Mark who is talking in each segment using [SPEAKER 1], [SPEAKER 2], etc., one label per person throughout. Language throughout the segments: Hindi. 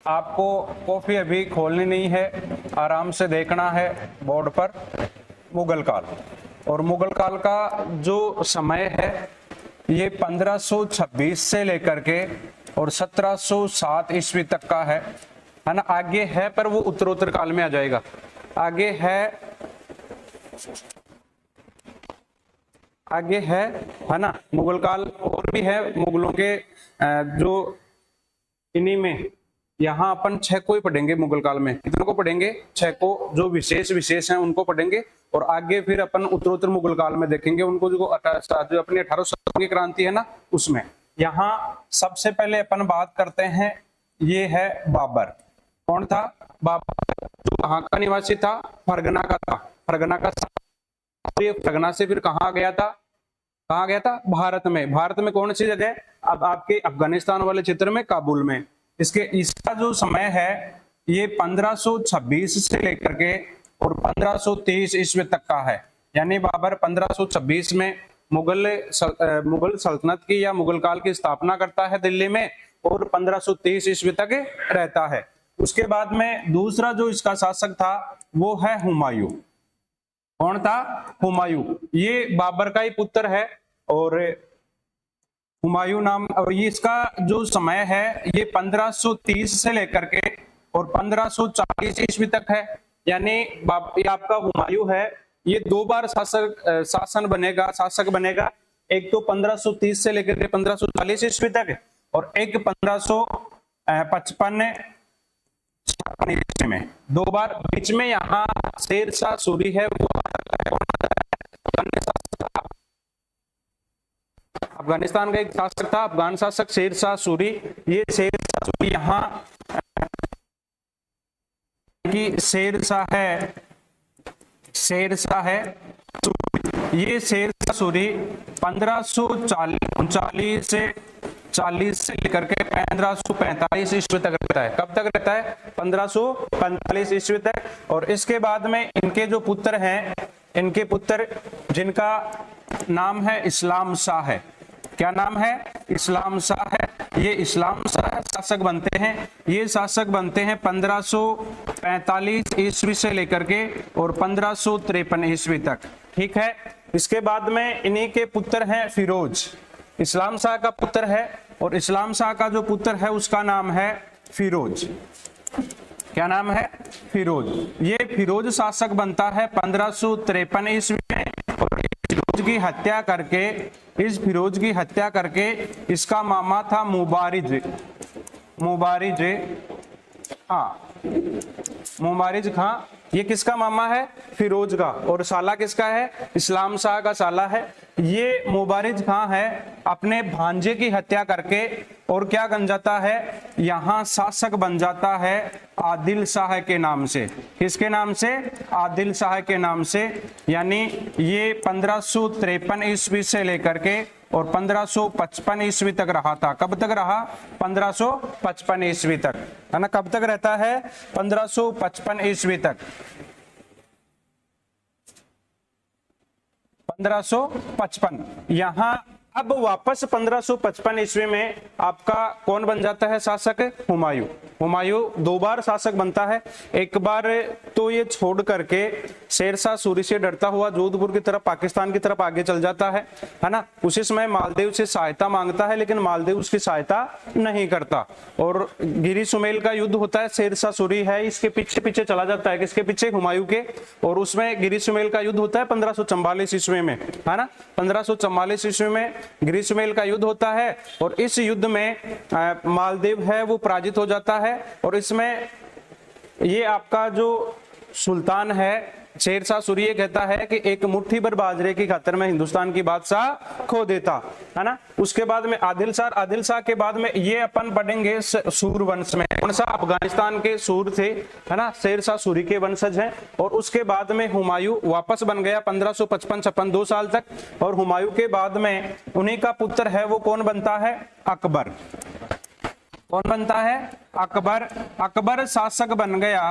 [SPEAKER 1] आपको कॉपी अभी खोलनी नहीं है, आराम से देखना है बोर्ड पर। मुगल काल, और मुगल काल का जो समय है ये 1526 से लेकर के और 1707 ईस्वी तक का है ना। आगे है पर वो उत्तरोत्तर काल में आ जाएगा। आगे है ना मुगल काल। और भी है मुगलों के जो इन्हीं में, यहाँ अपन 6 को ही पढ़ेंगे मुगल काल में। कितनों को पढ़ेंगे? 6 को, जो विशेष हैं उनको पढ़ेंगे। और आगे फिर अपन उत्तरोत्तर मुगल काल में देखेंगे उनको, जो अपनी 1800 की क्रांति है ना उसमें। यहाँ सबसे पहले अपन बात करते हैं, ये है बाबर। कौन था? बाबर, जो कहाँ का निवासी था? फरगना का था। फरगना से फिर कहाँ गया था? भारत में कौन सी जगह? अब आपके अफगानिस्तान वाले क्षेत्र में, काबुल में। इसका जो समय है ये 1526 से लेकर के और 1523 ईस्वी तक का है। यानी बाबर 1526 में मुगल सल्तनत की या मुगल काल की स्थापना करता है दिल्ली में, और 1523 ईस्वी तक रहता है। उसके बाद में दूसरा जो इसका शासक था वो है हुमायूं। कौन था? हुमायूं। ये बाबर का ही पुत्र है, और हुमायूं नाम। और ये इसका जो समय है ये 1530 से लेकर के और 1540 ईस्वी तक है। यानी ये आपका हुमायूं है, ये 2 बार शासक बनेगा। एक तो 1530 से लेकर के 1540 ईस्वी तक, और एक 1555 ईस्वी में, 2 बार। बीच में यहाँ शेर शाह सूरी है, वो अफगानिस्तान का एक शासक था, अफगान शासक शेर शाह सूरी। ये शेर शाह सूरी यहाँ की शेर शाह है ये शेर शाह सूरी 1539 से 40 से लेकर के 1545 ईस्वी तक रहता है। कब तक रहता है? 1545 ईस्वी तक। और इसके बाद में इनके जो पुत्र हैं, इनके पुत्र जिनका नाम है इस्लाम शाह है। क्या नाम है? इस्लाम शाह है। ये इस्लाम शाह शासक बनते हैं। ये शासक बनते हैं 1545 ईस्वी से लेकर के और 1553 ईस्वी तक। ठीक है। इसके बाद में इन्हीं के पुत्र हैं फिरोज। इस्लाम शाह का पुत्र है, और इस्लाम शाह का जो पुत्र है उसका नाम है फिरोज। क्या नाम है? फिरोज। ये फिरोज शासक बनता है 1553 ईस्वी में। और फिरोज की हत्या करके इसका मामा था मुबारिज खां। ये किसका मामा है? फिरोज का। और साला किसका है? इस्लाम शाह का साला है। ये मुबारिज खां है, अपने भांजे की हत्या करके और क्या बन जाता है? यहाँ शासक बन जाता है आदिल शाह के नाम से। किसके नाम से? आदिल शाह के नाम से। यानी ये 1553 ईस्वी से लेकर के और 1555 ईस्वी तक रहा था। कब तक रहा? 1555 ईस्वी तक, है ना। कब तक रहता है? 1555 ईस्वी तक। 1555। यहाँ अब वापस 1555 ईस्वी में आपका कौन बन जाता है शासक? हुमायूं 2 बार शासक बनता है। एक बार तो ये छोड़ करके शेरशाह सूरी से डरता हुआ जोधपुर की तरफ, पाकिस्तान की तरफ आगे चल जाता है ना। उसी समय मालदेव से सहायता मांगता है, लेकिन मालदेव उसकी सहायता नहीं करता। और गिरी सुमेल का युद्ध होता है, शेरशाह सूरी है इसके पीछे पीछे चला जाता है। किसके पीछे? हुमायूं के। और उसमें गिरी सुमेल का युद्ध होता है 1544 ईस्वी में, है ना। 1544 ईस्वी में गिरी सुमेल का युद्ध होता है, और इस युद्ध में मालदेव है वो पराजित हो जाता है। और इसमें ये आपका जो सुल्तान है शेरशाह सूरी कहता है कि एक मुट्ठी भर बाजरे की खातिर में हिंदुस्तान की बादशाह खो देता, है ना। उसके बाद में आदिल शाह के बाद में ये अपन पढ़ेंगे सूर वंश में। कौन सा? अफगानिस्तान के सूर थे, है ना, शेरशाह सूरी के वंशज हैं। और उसके बाद में हुमायूं वापस बन गया 1555-56, 2 साल तक। और हुमायूं के बाद में उन्हीं का पुत्र है वो कौन बनता है? अकबर। कौन बनता है? अकबर। अकबर शासक बन गया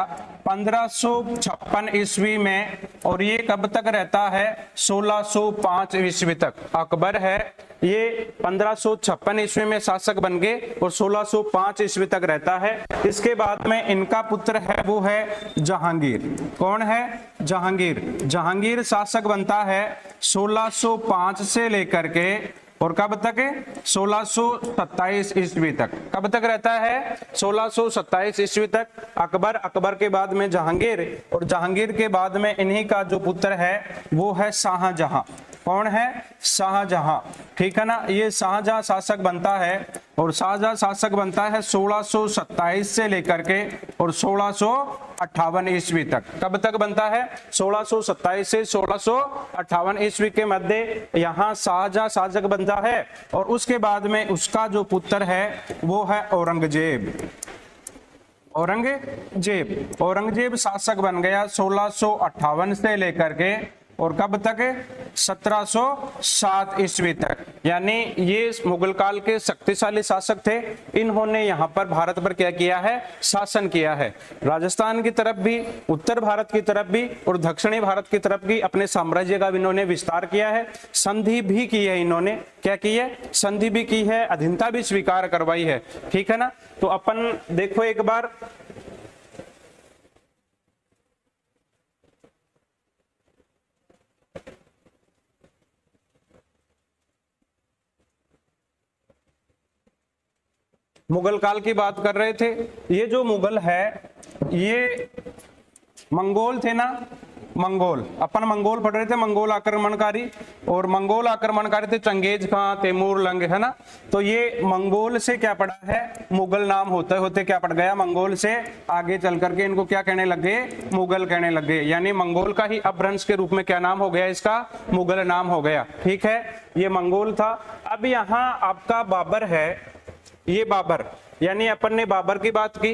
[SPEAKER 1] 1556 ईस्वी में, और ये कब तक रहता है? 1605 ईस्वी तक। अकबर है ये 1556 ईस्वी में शासक बन गए और 1605 ईस्वी तक रहता है। इसके बाद में इनका पुत्र है वो है जहांगीर। कौन है? जहांगीर। जहांगीर शासक बनता है 1605 से लेकर के और कब तक? 1627 ईस्वी तक। कब तक रहता है? 1627 ईस्वी तक अकबर। अकबर के बाद में जहांगीर, और जहांगीर के बाद में इन्हीं का जो पुत्र है वो है शाहजहां। कौन है? शाहजहां। ठीक है ना, ये शाहजहां शासक बनता है, और शाहजहां शासक बनता है 1627 से लेकर के और 1658 ईस्वी तक। कब तक बनता है? 1627 से 1658 ईस्वी के मध्य यहाँ शाहजहां शासक बनता है, और उसके बाद में उसका जो पुत्र है वो है औरंगजेब। औरंगजेब। औरंगजेब शासक बन गया 1658 से लेकर के और कब तक? 1707 ईस्वी तक। यानी ये मुगल काल के शक्तिशाली शासक थे। इन्होंने यहाँ पर भारत पर क्या किया है? शासन किया है। राजस्थान की तरफ भी, उत्तर भारत की तरफ भी और दक्षिणी भारत की तरफ भी अपने साम्राज्य का इन्होंने विस्तार किया है। संधि भी की है इन्होंने। क्या की है? संधि भी की है, अधीनता भी स्वीकार करवाई है। ठीक है ना। तो अपन देखो एक बार, मुगल काल की बात कर रहे थे। ये जो मुगल है ये मंगोल थे ना, मंगोल। अपन मंगोल पढ़ रहे थे, मंगोल आक्रमणकारी। और मंगोल आक्रमणकारी थे चंगेज खां, तैमूर लंग, है ना। तो ये मंगोल से क्या पड़ा है? मुगल नाम होते होते क्या पड़ गया? मंगोल से आगे चल करके इनको क्या कहने लगे? मुगल कहने लगे। यानी मंगोल का ही अपभ्रंश के रूप में क्या नाम हो गया इसका? मुगल नाम हो गया। ठीक है, ये मंगोल था। अब यहाँ आपका बाबर है, ये बाबर, यानी अपन ने बाबर की बात की।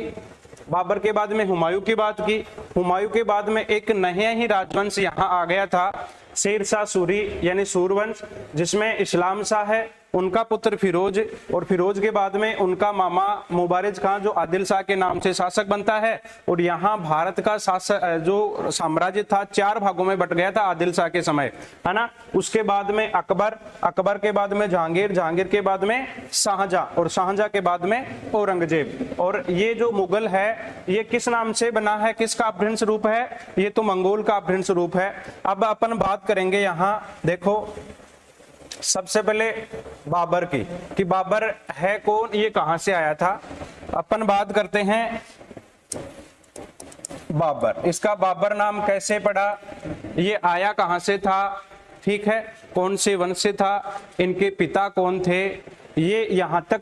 [SPEAKER 1] बाबर के बाद में हुमायूं की बात की। हुमायूं के बाद में एक नया ही राजवंश यहाँ आ गया था, शेर शाह सूरी यानी सूरवंश, जिसमें इस्लाम शाह है, उनका पुत्र फिरोज, और फिरोज के बाद में उनका मामा मुबारिज खां जो आदिल शाह के नाम से शासक बनता है। और यहाँ भारत का शासक जो साम्राज्य था 4 भागों में बट गया था आदिल शाह के समय, है ना। उसके बाद में अकबर, अकबर के बाद में जहांगीर, जहांगीर के बाद में शाहजहां, और शाहजहां के बाद में औरंगजेब। और ये जो मुगल है ये किस नाम से बना है? किसका अपभ्रंश रूप है? ये तो मंगोल का अपभ्रंश रूप है। अब अपन बात करेंगे यहाँ, देखो सबसे पहले बाबर की, कि बाबर है कौन, ये कहां से आया था। अपन बात करते हैं बाबर। इसका बाबर नाम कैसे पड़ा? ये आया कहां से था? ठीक है, कौन से वंश से था? इनके पिता कौन थे? ये यहां तक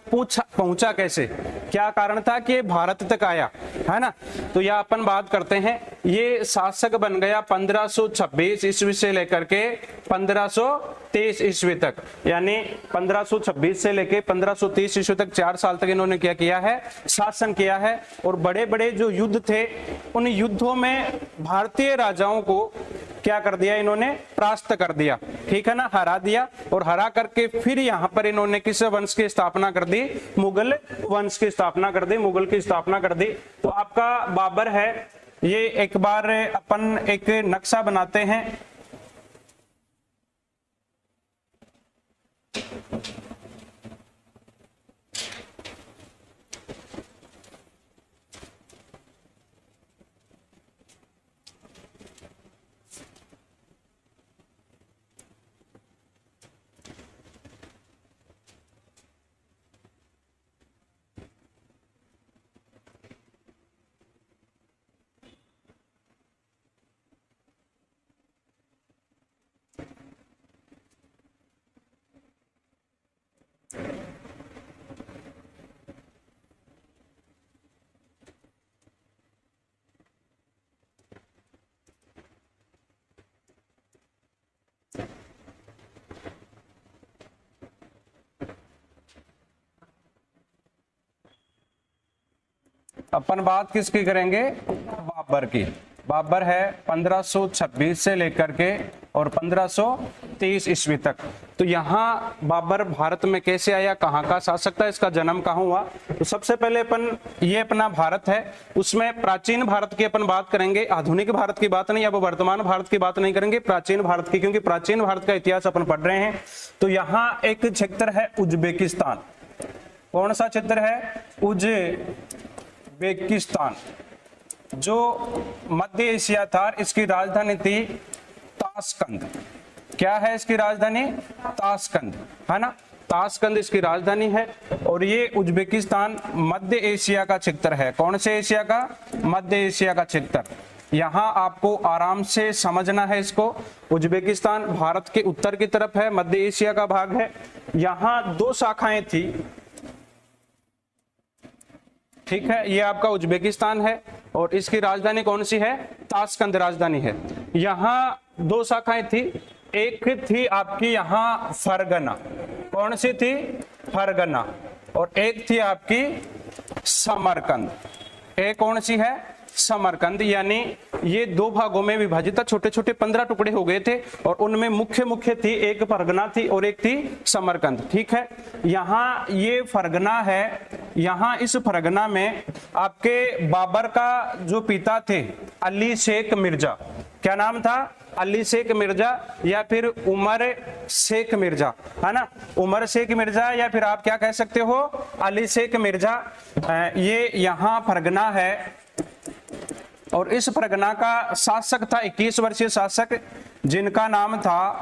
[SPEAKER 1] पहुंचा कैसे? क्या कारण था कि भारत तक आया, है ना। तो यह अपन बात करते हैं। ये शासक बन गया 1526 ईस्वी से लेकर के 1523 ईस्वी तक। यानी 1526 से लेकर 1530 ईस्वी तक 4 साल तक इन्होंने क्या किया है? शासन किया है। और बड़े बड़े जो युद्ध थे उन युद्धों में भारतीय राजाओं को क्या कर दिया इन्होंने? परास्त कर दिया। ठीक है ना, हरा दिया। और हरा करके फिर यहाँ पर इन्होंने किस वंश की स्थापना कर दी? मुगल वंश की स्थापना कर दी, मुगल की स्थापना कर दी। तो आपका बाबर है, ये एक बार अपन एक नक्शा बनाते हैं। अपन बात किसकी करेंगे? बाबर की। बाबर है 1526 से लेकर के और 1530 ईस्वी तक। तो यहाँ बाबर भारत में कैसे आया, कहाँ का शासक था, इसका जन्म कहाँ हुआ? तो सबसे पहले ये अपना भारत है, उसमें प्राचीन भारत की अपन बात करेंगे, आधुनिक भारत की बात नहीं, अब वर्तमान भारत की बात नहीं करेंगे, प्राचीन भारत की, क्योंकि प्राचीन भारत का इतिहास अपन पढ़ रहे हैं। तो यहाँ एक क्षेत्र है उज्बेकिस्तान। कौन सा क्षेत्र है? उज्बेकिस्तान, जो मध्य एशिया था। इसकी राजधानी थी ताशकंद। क्या है इसकी राजधानी? ताशकंद, है ना, ताशकंद इसकी राजधानी है। और ये उज्बेकिस्तान मध्य एशिया का क्षेत्र है। कौन से एशिया का? मध्य एशिया का क्षेत्र। यहाँ आपको आराम से समझना है इसको। उज्बेकिस्तान भारत के उत्तर की तरफ है, मध्य एशिया का भाग है। यहाँ 2 शाखाएं थी, ठीक है। ये आपका उज्बेकिस्तान है और इसकी राजधानी कौन सी है? ताशकंद राजधानी है। यहाँ 2 शाखाएं थी, एक थी आपकी यहाँ फरगना। कौन सी थी? फरगना। और एक थी आपकी समरकंद। एक कौन सी है? समरकंद। यानी ये 2 भागों में विभाजित था, छोटे छोटे 15 टुकड़े हो गए थे और उनमें मुख्य थी, एक फरगना थी और एक थी समरकंद, ठीक है। यहाँ ये फरगना है, यहाँ इस फरगना में आपके बाबर का जो पिता थे अली शेख मिर्जा, क्या नाम था? अली शेख मिर्जा या फिर उमर शेख मिर्जा, है ना, उमर शेख मिर्जा या फिर आप क्या कह सकते हो? अली शेख मिर्जा। ये यहाँ फरगना है और इस फरगना का शासक था 21 वर्षीय शासक, जिनका नाम था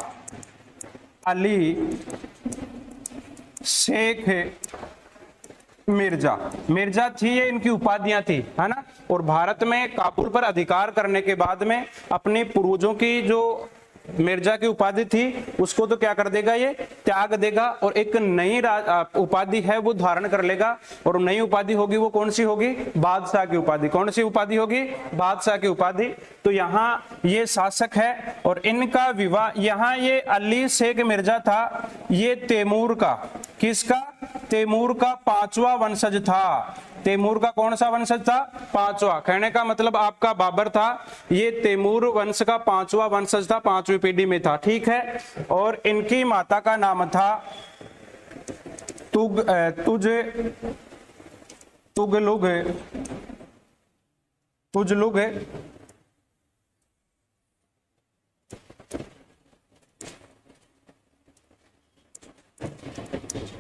[SPEAKER 1] अली शेख मिर्जा। मिर्जा थी, ये इनकी उपाधियां थी, है ना। और भारत में काबुल पर अधिकार करने के बाद में अपने पूर्वजों की जो मिर्जा की उपाधि थी उसको तो क्या कर देगा? ये त्याग देगा और एक नई उपाधि है वो धारण कर लेगा। और नई उपाधि होगी वो कौन सी होगी? बादशाह की उपाधि। कौन सी उपाधि होगी? बादशाह की उपाधि। तो यहाँ ये शासक है और इनका विवाह, यहाँ ये अली शेख मिर्जा था, ये तैमूर का, किसका? तैमूर का 5वां वंशज था। तैमूर का कौन सा वंशज था? 5वां। कहने का मतलब आपका बाबर था, ये तैमूर वंश का 5वां वंशज था, 5वीं पीढ़ी में था, ठीक है। और इनकी माता का नाम था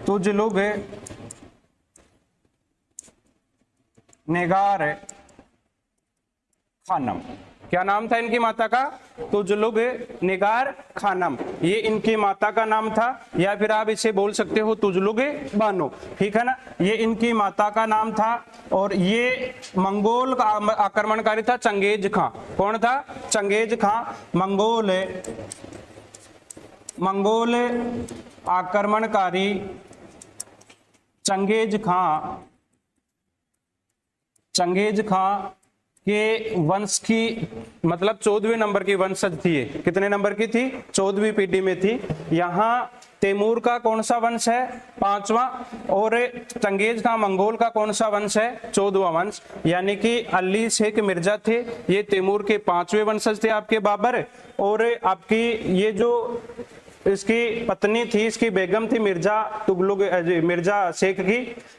[SPEAKER 1] तुगलुग निगार खानम। क्या नाम था इनकी माता का? तुगलुग निगार खानम, ये इनकी माता का नाम था, या फिर आप इसे बोल सकते हो तुगलुग बानो, ठीक है ना। ये इनकी माता का नाम था और ये मंगोल का आक्रमणकारी था चंगेज खां। कौन था? चंगेज खां। मंगोल आक्रमणकारी चंगेज खां के वंश की, मतलब 14वें नंबर की वंशज थी ये। कितने नंबर की थी? 14वीं पीढ़ी में थी। यहाँ तैमूर का कौन सा वंश है? 5वां। और चंगेज खां मंगोल का कौन सा वंश है? 14वां वंश। यानी कि अली शेख मिर्जा थे, ये तैमूर के 5वें वंशज थे आपके बाबर। और आपकी ये जो इसकी पत्नी थी, इसकी बेगम थी मिर्जा शेख की,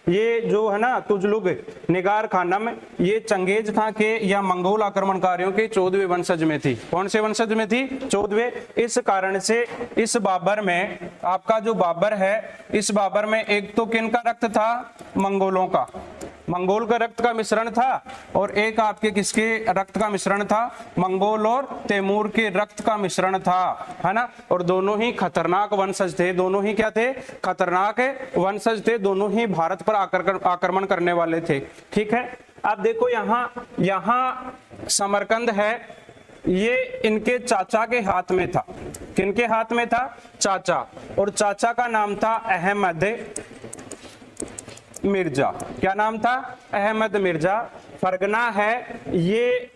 [SPEAKER 1] ये जो है ना तुगलुग निगार खानम, ये चंगेज खां के या मंगोल आक्रमणकारियों के 14वें वंशज में थी। कौन से वंशज में थी? 14वें। इस कारण से इस बाबर में, आपका जो बाबर है, इस बाबर में एक तो किनका रक्त था? मंगोलों का, मंगोल का रक्त का मिश्रण था। और एक आपके किसके रक्त का मिश्रण था? मंगोल और तैमूर के रक्त का मिश्रण था, है ना। और दोनों ही खतरनाक वंशज थे, दोनों ही क्या थे? खतरनाक वंशज थे, दोनों ही भारत पर आक्रमण करने वाले थे, ठीक है। अब देखो यहाँ समरकंद है, ये इनके चाचा के हाथ में था। किनके हाथ में था? चाचा। और चाचा का नाम था अहमद मिर्जा। क्या नाम था? अहमद मिर्जा। फरगना है ये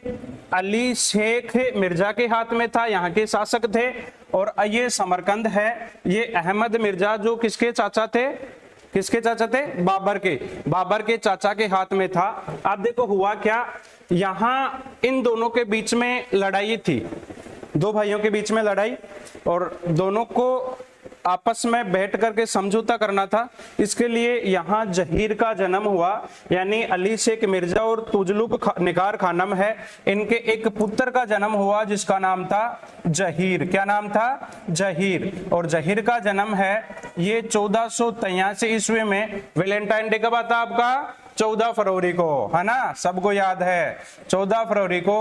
[SPEAKER 1] अली शेख मिर्जा के हाथ में था, यहाँ के शासक थे। और ये समरकंद है, ये अहमद मिर्जा जो किसके चाचा थे? किसके चाचा थे? बाबर के। बाबर के चाचा के हाथ में था। अब देखो हुआ क्या, यहां इन दोनों के बीच में लड़ाई थी, दो भाइयों के बीच में लड़ाई, और दोनों को आपस में बैठ करके समझौता करना था। इसके लिए यहाँ जहीर का जन्म हुआ, यानी अली शेख मिर्जा और तुगलक निगार खानम है, इनके एक पुत्र का जन्म हुआ जिसका नाम था जहीर। क्या नाम था? जहीर। और जहीर का जन्म है ये 1483 ईस्वी में। वैलेंटाइन डे कब आता आपका? 14 फरवरी को, है ना, सबको याद है। 14 फरवरी को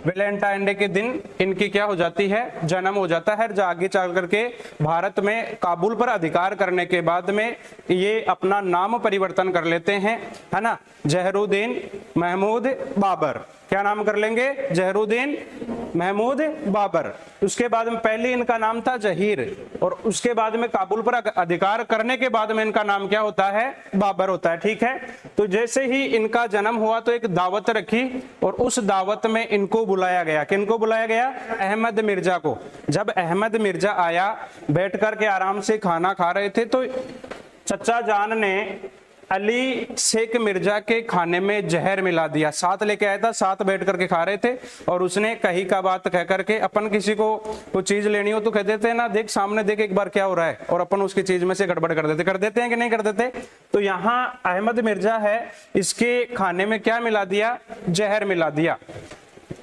[SPEAKER 1] वैलेंटाइन डे के दिन इनकी क्या हो जाती है? जन्म हो जाता है। आगे चल करके भारत में काबुल पर अधिकार करने के बाद में ये अपना नाम परिवर्तन कर लेते हैं, है ना, जहरूद्दीन महमूद बाबर। क्या नाम कर लेंगे? जहरूद्दीन महमूद बाबर। उसके बाद में पहले इनका नाम था जहीर, और उसके बाद में काबुल पर अधिकार करने के बाद में इनका नाम क्या होता है? बाबर होता है। ठीक है, तो जैसे ही इनका जन्म हुआ तो एक दावत रखी, और उस दावत में इनको बुलाया गया। किनको बुलाया गया? अहमद मिर्जा को। जब अहमद मिर्जा आया, बैठ करके आराम से खाना खा रहे थे, तो चचा जान ने अली शेख मिर्जा के खाने में जहर मिला दिया। साथ लेके आया था, साथ बैठ करके खा रहे थे, और उसने कही का बात कह करके, अपन किसी को कोई चीज लेनी हो तो कह देते हैं ना, देख सामने देख एक बार क्या हो रहा है, और अपन उसकी चीज में से गड़बड़ कर देते हैं कि नहीं कर देते? तो यहाँ अहमद मिर्जा है, इसके खाने में क्या मिला दिया? जहर मिला दिया।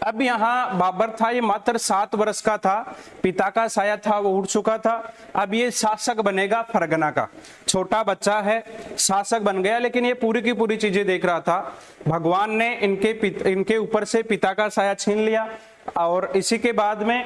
[SPEAKER 1] अब यहाँ बाबर था, ये मात्र 7 वर्ष का था, पिता का साया था वो उठ चुका था। अब ये शासक बनेगा फरगना का। छोटा बच्चा है, शासक बन गया, लेकिन ये पूरी की पूरी चीजें देख रहा था। भगवान ने इनके ऊपर से पिता का साया छीन लिया, और इसी के बाद में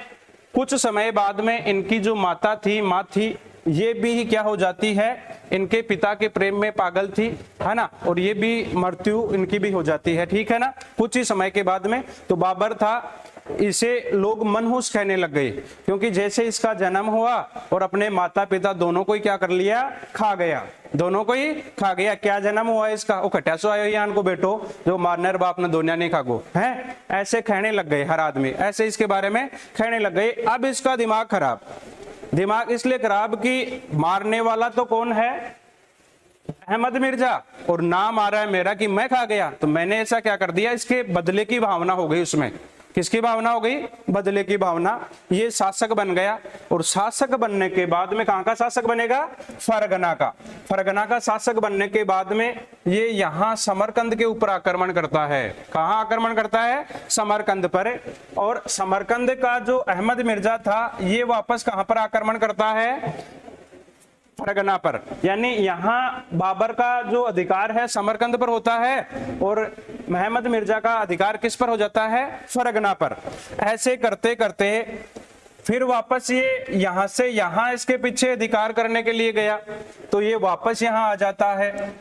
[SPEAKER 1] कुछ समय बाद में इनकी जो माँ थी, ये भी क्या हो जाती है? इनके पिता के प्रेम में पागल थी, है ना, और ये भी मृत्यु इनकी भी हो जाती है। ठीक है ना, कुछ ही समय के बाद में। तो बाबर था, इसे लोग मनहूस कहने लग गए, क्योंकि जैसे इसका जन्म हुआ और अपने माता पिता दोनों को ही क्या कर लिया? खा गया। दोनों को ही खा गया। क्या जन्म हुआ इसका? वो खट्यासो आयो यान को बेटो, जो मारनर बाप ने दोनिया नहीं खागो है, ऐसे कहने लग गए हर आदमी, ऐसे इसके बारे में कहने लग गए। अब इसका दिमाग खराब, दिमाग इसलिए खराब कि मारने वाला तो कौन है? अहमद मिर्जा, और नाम आ रहा है मेरा कि मैं खा गया, तो मैंने ऐसा क्या कर दिया? इसके बदले की भावना हो गई उसमें। किसकी भावना हो गई? बदले की भावना। ये शासक बन गया, और शासक बनने के बाद में कहां का शासक बनेगा? फरगना का। फरगना का शासक बनने के बाद में ये यहाँ समरकंद के ऊपर आक्रमण करता है। कहाँ आक्रमण करता है? समरकंद पर। और समरकंद का जो अहमद मिर्जा था, ये वापस कहां पर आक्रमण करता है? फरगना पर। यानी यहाँ बाबर का जो अधिकार है समरकंद पर होता है, और अहमद मिर्जा का अधिकार किस पर हो जाता है? फरगना पर। ऐसे करते करते फिर वापस ये यहाँ से यहाँ इसके पीछे अधिकार करने के लिए गया, तो ये वापस यहाँ आ जाता है।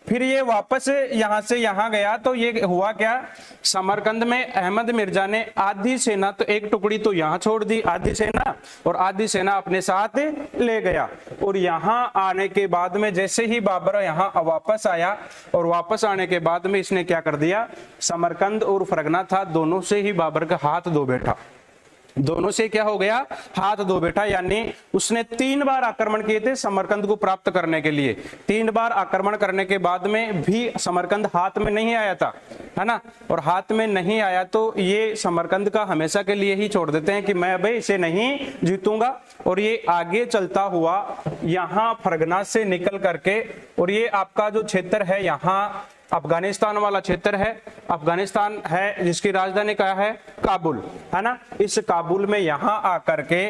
[SPEAKER 1] फिर ये वापस यहाँ से यहाँ गया, तो ये हुआ क्या? समरकंद में अहमद मिर्जा ने आधी सेना, तो एक टुकड़ी तो यहाँ छोड़ दी आधी सेना, और आधी सेना अपने साथ ले गया। और यहाँ आने के बाद में जैसे ही बाबर यहाँ वापस आया, और वापस आने के बाद में इसने क्या कर दिया? समरकंद और फरगना था, दोनों से ही बाबर का हाथ धो बैठा। दोनों से क्या हो गया? हाथ धो बैठा। यानी उसने 3 बार आक्रमण किए थे समरकंद को प्राप्त करने के लिए। 3 बार आक्रमण करने के बाद में भी समरकंद हाथ में नहीं आया था, है ना, और हाथ में नहीं आया तो ये समरकंद का हमेशा के लिए ही छोड़ देते हैं कि मैं भाई इसे नहीं जीतूंगा। और ये आगे चलता हुआ यहाँ फरगना से निकल करके, और ये आपका जो क्षेत्र है यहाँ अफगानिस्तान वाला क्षेत्र है, अफगानिस्तान है जिसकी राजधानी क्या है? काबुल, है ना। इस काबुल में यहाँ आकर के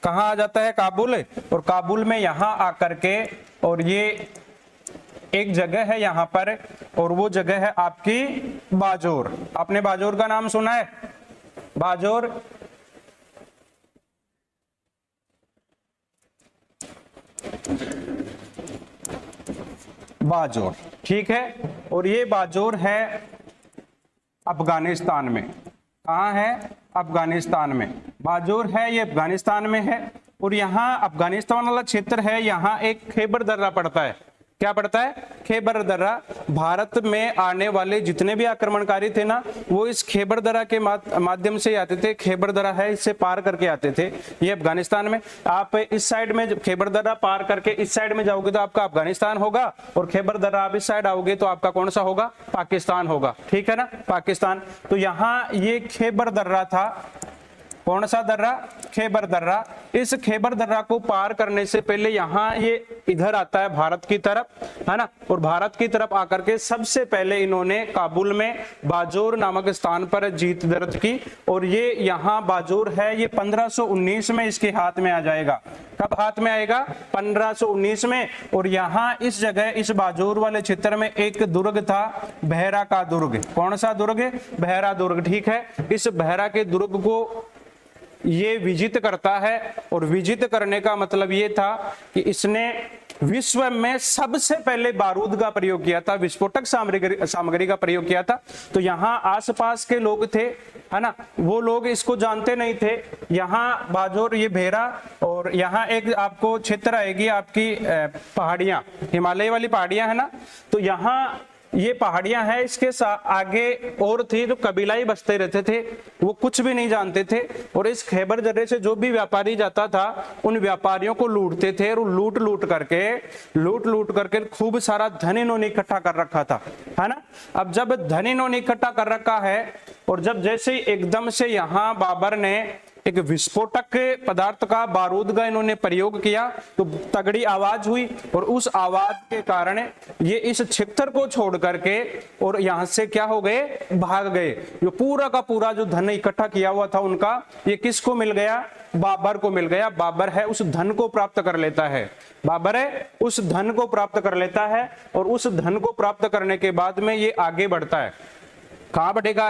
[SPEAKER 1] कहाँ आ जाता है? काबुल। और काबुल में यहाँ आकर के, और ये एक जगह है यहाँ पर, और वो जगह है आपकी बाजोर। आपने बाजोर का नाम सुना है? बाजोर बाजोर, ठीक है। और ये बाजोर है अफगानिस्तान में। कहाँ है? अफगानिस्तान में बाजोर है, ये अफगानिस्तान में है। और यहाँ अफगानिस्तान वाला क्षेत्र है, यहाँ एक खैबर दर्रा पड़ता है। क्या पड़ता है? खैबर दर्रा। भारत में आने वाले जितने भी आक्रमणकारी थे ना, वो इस खैबर दर्रा के माध्यम से आते थे। खैबर दर्रा है, इससे पार करके आते थे। ये अफगानिस्तान में, आप इस साइड में जब खैबर दर्रा पार करके इस साइड में जाओगे तो आपका अफगानिस्तान होगा, और खैबर दर्रा आप इस साइड आओगे तो आपका कौन सा होगा? पाकिस्तान होगा। ठीक है ना, पाकिस्तान। तो यहाँ ये खैबर दर्रा था। कौन सा दर्रा? खैबर दर्रा। इस खैबर दर्रा को पार करने से पहले यहाँ ये इधर आता है भारत की तरफ, है ना, और भारत की तरफ आकर के सबसे पहले इन्होंने काबुल में बाजोर नामक स्थान पर जीत दर्ज की। और ये यहाँ बाजोर है, ये 1519 में इसके हाथ में आ जाएगा। कब हाथ में आएगा? 1519 में। और यहाँ इस जगह, इस बाजोर वाले क्षेत्र में एक दुर्ग था, बहरा का दुर्ग। कौन सा दुर्ग? बहरा दुर्ग। ठीक है, इस बहरा के दुर्ग को ये विजित करता है, और विजित करने का मतलब ये था कि इसने विश्व में सबसे पहले बारूद का प्रयोग किया था, विस्फोटक सामग्री का प्रयोग किया था। तो यहाँ आसपास के लोग थे, है ना, वो लोग इसको जानते नहीं थे। यहाँ बाजोर, ये भेरा, और यहाँ एक आपको क्षेत्र आएगी आपकी पहाड़ियां, हिमालय वाली पहाड़ियां, है ना। तो यहाँ ये पहाड़ियां हैं, इसके आगे और थी जो कबीलाई बसते रहते थे, वो कुछ भी नहीं जानते थे। और इस खैबर दर्रे से जो भी व्यापारी जाता था, उन व्यापारियों को लूटते थे, और लूट लूट करके खूब सारा धन इन्होंने इकट्ठा कर रखा था, है ना। अब जब धन इन्होंने इकट्ठा कर रखा है, और जब जैसे एकदम से यहाँ बाबर ने एक विस्फोटक पदार्थ का, बारूद का इन्होंने प्रयोग किया, तो तगड़ी आवाज हुई, और उस आवाज के कारण ये इस क्षेत्र को छोड़ करके और यहां से क्या हो गए? भाग गए। जो पूरा का पूरा जो धन इकट्ठा किया हुआ था उनका, ये किसको मिल गया? बाबर को मिल गया। बाबर है उस धन को प्राप्त कर लेता है, बाबर है उस धन को प्राप्त कर लेता है, और उस धन को प्राप्त करने के बाद में ये आगे बढ़ता है। कहां बढ़ेगा?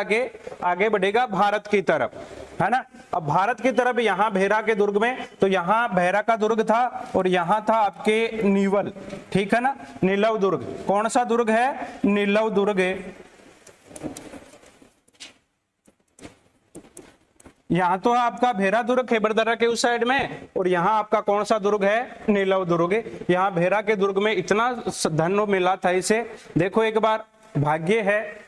[SPEAKER 1] आगे बढ़ेगा भारत की तरफ, है ना। अब भारत की तरफ यहाँ भेरा के दुर्ग में, तो यहाँ भेरा का दुर्ग था, और यहाँ था आपके नीवल, ठीक है ना, नीलव दुर्ग। कौन सा दुर्ग है? नीलव दुर्ग। यहाँ तो आपका भेरा दुर्ग खैबर दर्रा के उस साइड में, और यहाँ आपका कौन सा दुर्ग है? नीलव दुर्ग। यहाँ भेरा के दुर्ग में इतना धन मिला था इसे, देखो एक बार, भाग्य है,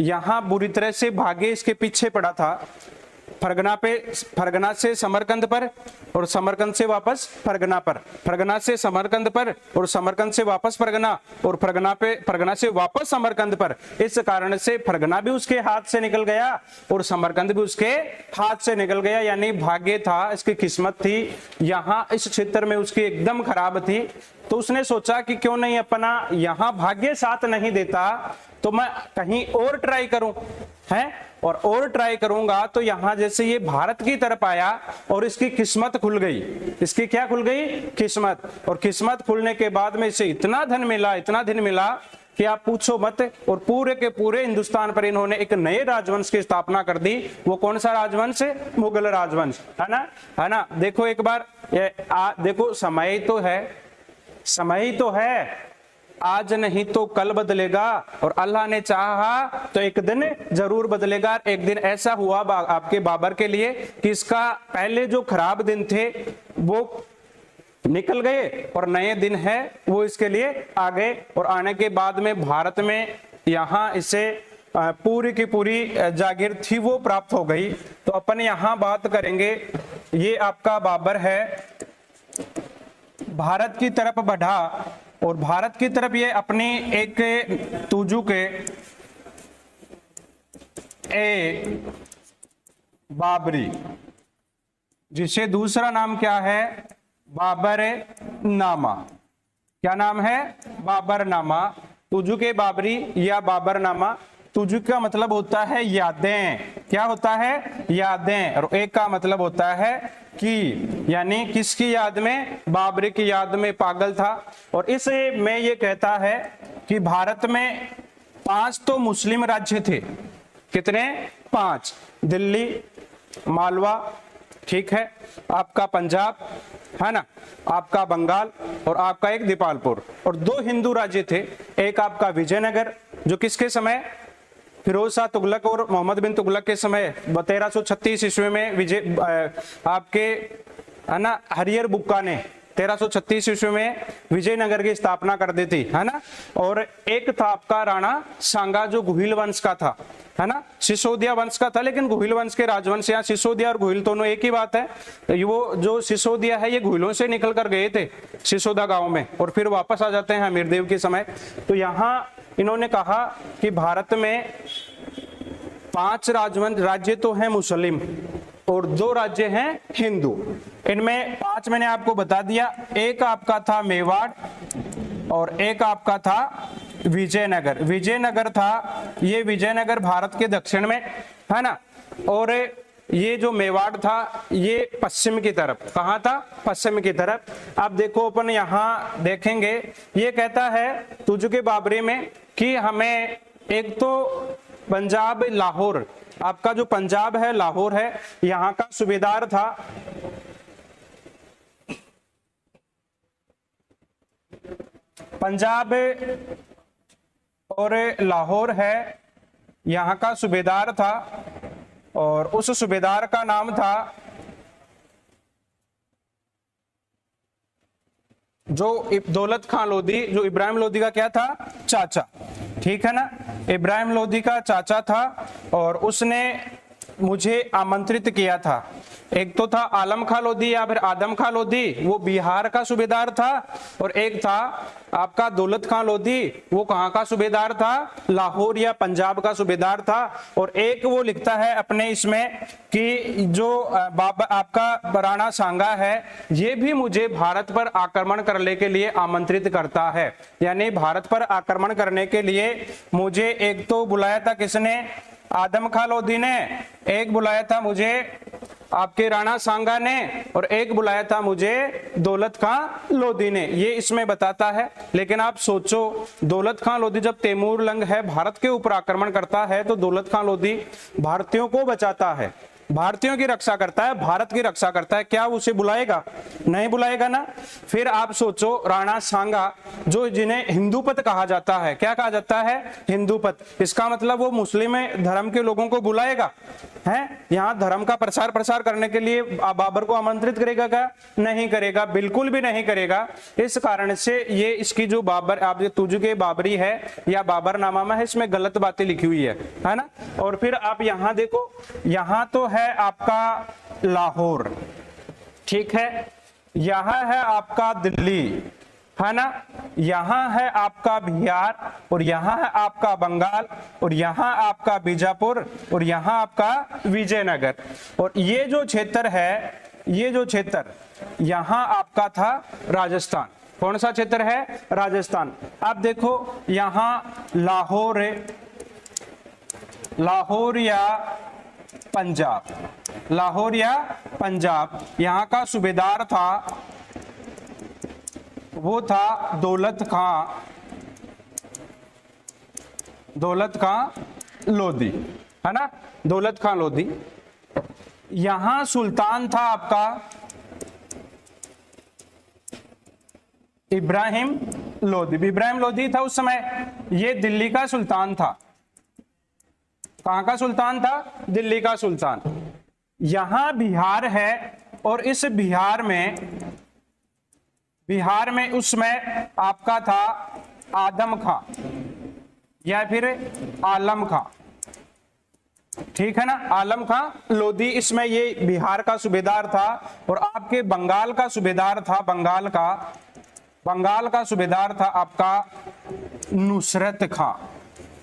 [SPEAKER 1] यहाँ बुरी तरह से भाग्य इसके पीछे पड़ा था। फरगना से समरकंद पर, और समरकंद से वापस फरगना पर, फरगना से समरकंद पर, और समरकंद से वापस फरगना, और फरगना से वापस समरकंद पर। इस कारण से फरगना भी उसके हाथ से निकल गया, और समरकंद भी उसके हाथ से निकल गया। यानी भाग्य था, इसकी किस्मत थी, यहाँ इस क्षेत्र में उसकी एकदम खराब थी। तो उसने सोचा कि क्यों नहीं अपना यहाँ भाग्य साथ नहीं देता, तो मैं कहीं और ट्राई करूं, है, और ट्राई करूंगा। तो यहां जैसे ये भारत की तरफ आया, और इसकी किस्मत खुल गई। इसकी क्या खुल गई? किस्मत। और किस्मत खुलने के बाद में इसे इतना धन मिला कि आप पूछो मत। और पूरे के पूरे हिंदुस्तान पर इन्होंने एक नए राजवंश की स्थापना कर दी। वो कौन सा राजवंश? मुगल राजवंश, है ना। देखो एक बार, देखो समय तो है, आज नहीं तो कल बदलेगा, और अल्लाह ने चाहा तो एक दिन जरूर बदलेगा। एक दिन ऐसा हुआ आपके बाबर के लिए कि इसका पहले जो खराब दिन थे वो निकल गए, और नए दिन है वो इसके लिए आ गए। और आने के बाद में भारत में यहाँ इसे पूरी की पूरी जागीर थी वो प्राप्त हो गई। तो अपन यहाँ बात करेंगे, ये आपका बाबर है, भारत की तरफ बढ़ा, और भारत की तरफ ये अपनी एक तुजू के बाबरी, जिसे दूसरा नाम क्या है? बाबर नामा। क्या नाम है? बाबर नामा। तुजू के बाबरी या बाबर नामा। तुजू का मतलब होता है यादें। क्या होता है? यादें। और एक का मतलब होता है कि, यानी किसकी याद में? बाबरी की याद में पागल था। और इस में ये कहता है कि भारत में 5 तो मुस्लिम राज्य थे। कितने? 5। दिल्ली, मालवा, ठीक है, आपका पंजाब, है ना, आपका बंगाल, और आपका एक दीपालपुर। और 2 हिंदू राज्य थे, एक आपका विजयनगर, जो किसके समय? फिरोज शाह तुगलक और मोहम्मद बिन तुगलक के समय 1336 ईस्वी में आपके, है ना, हरियर बुक्का ने 1336 ईस्वी में विजयनगर की स्थापना कर दी थी, है ना। और एक था आपका राणा सांगा जो गुहिल वंश का था, है ना, सिसोदिया वंश का था, लेकिन गुहिल वंश के राजवंश, यहाँ सिसोदिया और गुहिल दोनों एक ही बात है। वो जो सिसोदिया है ये गुहिलों से निकल कर गए थे सिसोदा गांव में और फिर वापस आ जाते हैं अमीरदेव के समय। तो यहाँ इन्होंने कहा कि भारत में 5 राज्य तो हैं मुस्लिम और 2 राज्य हैं हिंदू। इनमें 5 मैंने आपको बता दिया, एक आपका था मेवाड़ और एक आपका था विजयनगर। विजयनगर था, ये विजयनगर भारत के दक्षिण में, है ना, और ये जो मेवाड़ था ये पश्चिम की तरफ, कहाँ था, पश्चिम की तरफ। अब देखो अपन यहाँ देखेंगे, ये कहता है तुझके बाबरी में कि हमें एक तो पंजाब लाहौर, आपका जो पंजाब है लाहौर है, यहाँ का सूबेदार था पंजाब और लाहौर है, यहाँ का सूबेदार था और उस सूबेदार का नाम था जो दौलत खान लोधी, जो इब्राहिम लोधी का क्या था, चाचा, ठीक है ना, इब्राहिम लोधी का चाचा था। और उसने मुझे आमंत्रित किया था। एक तो था आलम खां लोधी या फिर आदम खां लोधी, वो बिहार का सूबेदार था, और एक था आपका दौलत खां लोधी, वो कहाँ का सूबेदार था, लाहौर या पंजाब का सूबेदार था। और एक वो लिखता है अपने इसमें कि जो बाबा आपका राणा सांगा है ये भी मुझे भारत पर आक्रमण करने के लिए आमंत्रित करता है, यानी भारत पर आक्रमण करने के लिए मुझे एक तो बुलाया था किसने, आदम खां लोधी ने, एक बुलाया था मुझे आपके राणा सांगा ने, और एक बुलाया था मुझे दौलत खां लोधी ने, ये इसमें बताता है। लेकिन आप सोचो, दौलत खां लोधी जब तैमूर लंग है भारत के ऊपर आक्रमण करता है तो दौलत खां लोधी भारतीयों को बचाता है, भारतीयों की रक्षा करता है, भारत की रक्षा करता है, क्या उसे बुलाएगा, नहीं बुलाएगा ना। फिर आप सोचो राणा सांगा जो जिन्हें हिंदूपत कहा जाता है, क्या कहा जाता है, हिंदूपत, इसका मतलब वो मुस्लिम धर्म के लोगों को बुलाएगा, है, यहाँ धर्म का प्रसार करने के लिए बाबर को आमंत्रित करेगा क्या, नहीं करेगा, बिल्कुल भी नहीं करेगा। इस कारण से ये इसकी जो बाबर आप तुझके बाबरी है या बाबरनामा है, इसमें गलत बातें लिखी हुई है ना। और फिर आप यहाँ देखो, यहाँ तो है आपका लाहौर, ठीक है, यहां है आपका दिल्ली, है ना, यहां है आपका बिहार, और यहां है आपका बंगाल, और यहां आपका बीजापुर, और यहां आपका विजयनगर। और ये जो क्षेत्र है, ये जो क्षेत्र यहां आपका था राजस्थान। कौन सा क्षेत्र है, राजस्थान। अब देखो यहां लाहौर है, लाहौर या पंजाब, लाहौर या पंजाब, यहाँ का सूबेदार था वो था दौलत खां लोधी, है ना, दौलत खां लोधी। यहाँ सुल्तान था आपका इब्राहिम लोधी, इब्राहिम लोधी था उस समय, ये दिल्ली का सुल्तान था। कहां का सुल्तान था, दिल्ली का सुल्तान। यहां बिहार है और इस बिहार में उसमें आपका था आदम खां या फिर आलम खां, ठीक है ना, आलम खां लोधी, इसमें ये बिहार का सूबेदार था। और आपके बंगाल का सूबेदार था, बंगाल का सूबेदार था आपका नुसरत खां।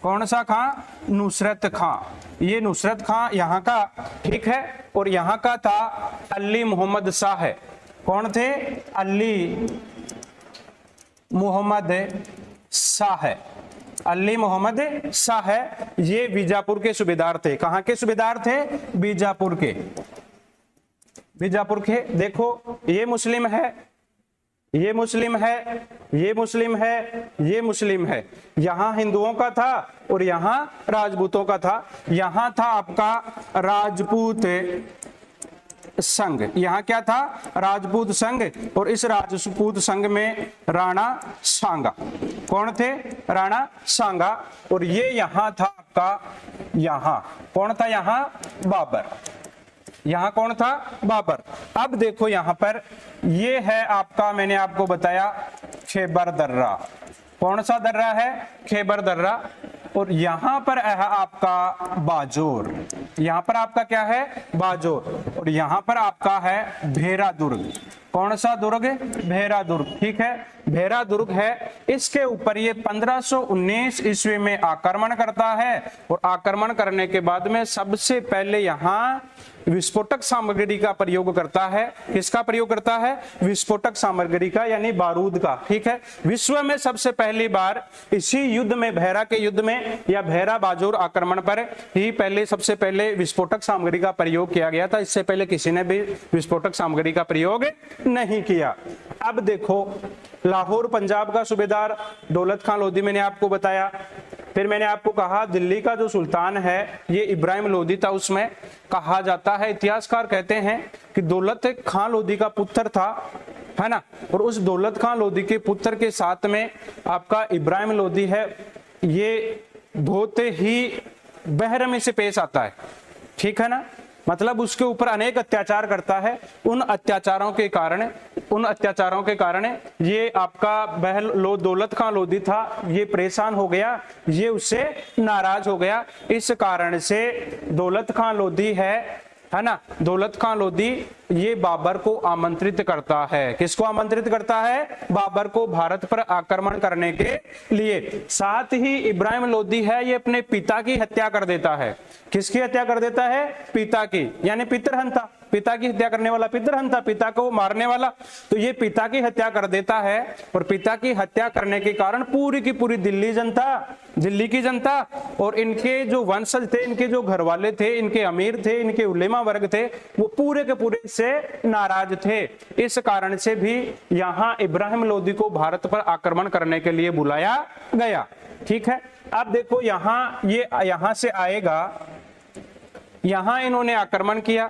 [SPEAKER 1] कौन सा खां, नुसरत खां, ये नुसरत खां यहाँ का, ठीक है। और यहाँ का था अली मोहम्मद शाह, कौन थे, अली मोहम्मद शाह, अली मोहम्मद शाह, ये बीजापुर के सूबेदार थे। कहाँ के सूबेदार थे, बीजापुर के, बीजापुर के। देखो ये मुस्लिम है, ये मुस्लिम है, ये मुस्लिम है, ये मुस्लिम है, यहाँ हिंदुओं का था और यहाँ राजपूतों का था। यहाँ था आपका राजपूत संघ, यहाँ क्या था, राजपूत संघ। और इस राजपूत संघ में राणा सांगा, कौन थे, राणा सांगा। और ये यहाँ था आपका, यहाँ कौन था, यहाँ बाबर, यहां कौन था? बाबर। अब देखो यहां पर ये है आपका, मैंने आपको बताया खैबर दर्रा। कौन सा दर्रा है? खैबर दर्रा। और यहां पर है आपका बाजोर। यहां पर आपका क्या है? बाजोर। और यहां पर आपका है भेरा दुर्ग। कौन सा दुर्ग? भेरा दुर्ग। ठीक है, भेरा दुर्ग है। इसके ऊपर ये 1519 ईस्वी में आक्रमण करता है और आक्रमण करने के बाद में सबसे पहले यहां विस्फोटक सामग्री का प्रयोग करता है। किसका प्रयोग करता है? विस्फोटक सामग्री का, यानी बारूद का। ठीक है, विश्व में सबसे पहली बार इसी युद्ध में, भेरा के युद्ध में या भेरा बाजोर आक्रमण पर ही पहले सबसे पहले विस्फोटक सामग्री का प्रयोग किया गया था। इससे पहले किसी ने भी विस्फोटक सामग्री का प्रयोग नहीं किया। अब देखो लाहौर पंजाब का सूबेदार दौलत खान लोधी मैंने आपको बताया। फिर मैंने आपको कहा दिल्ली का जो सुल्तान है ये इब्राहिम लोधी था। उसमें कहा जाता है, इतिहासकार कहते हैं कि दौलत खान लोधी का पुत्र था, है ना। और उस दौलत खान लोधी के पुत्र के साथ में आपका इब्राहिम लोधी है, ये बहुत ही बेरहमी से पेश आता है। ठीक है ना, मतलब उसके ऊपर अनेक अत्याचार करता है। उन अत्याचारों के कारण ये आपका दौलत खान लोधी था, ये परेशान हो गया, ये उससे नाराज हो गया। इस कारण से दौलत खान लोधी है ना, दौलत खान लोधी ये बाबर को आमंत्रित करता है। किसको आमंत्रित करता है? बाबर को, भारत पर आक्रमण करने के लिए। साथ ही इब्राहिम लोधी है ये अपने पिता की हत्या कर देता है। किसकी हत्या कर देता है? पिता की, यानी पितृहंता। पिता की हत्या करने वाला पितृहंता, पिता को मारने वाला। तो ये पिता की हत्या कर देता है और पिता की हत्या करने के कारण पूरी की पूरी दिल्ली की जनता और इनके जो वंशज थे, इनके जो घर वाले थे, इनके अमीर थे, इनके उलेमा वर्ग थे, वो पूरे के पूरे से नाराज थे। इस कारण से भी यहां इब्राहिम लोधी को भारत पर आक्रमण करने के लिए बुलाया गया। ठीक है, अब देखो यहां से आएगा, यहां इन्होंने आक्रमण किया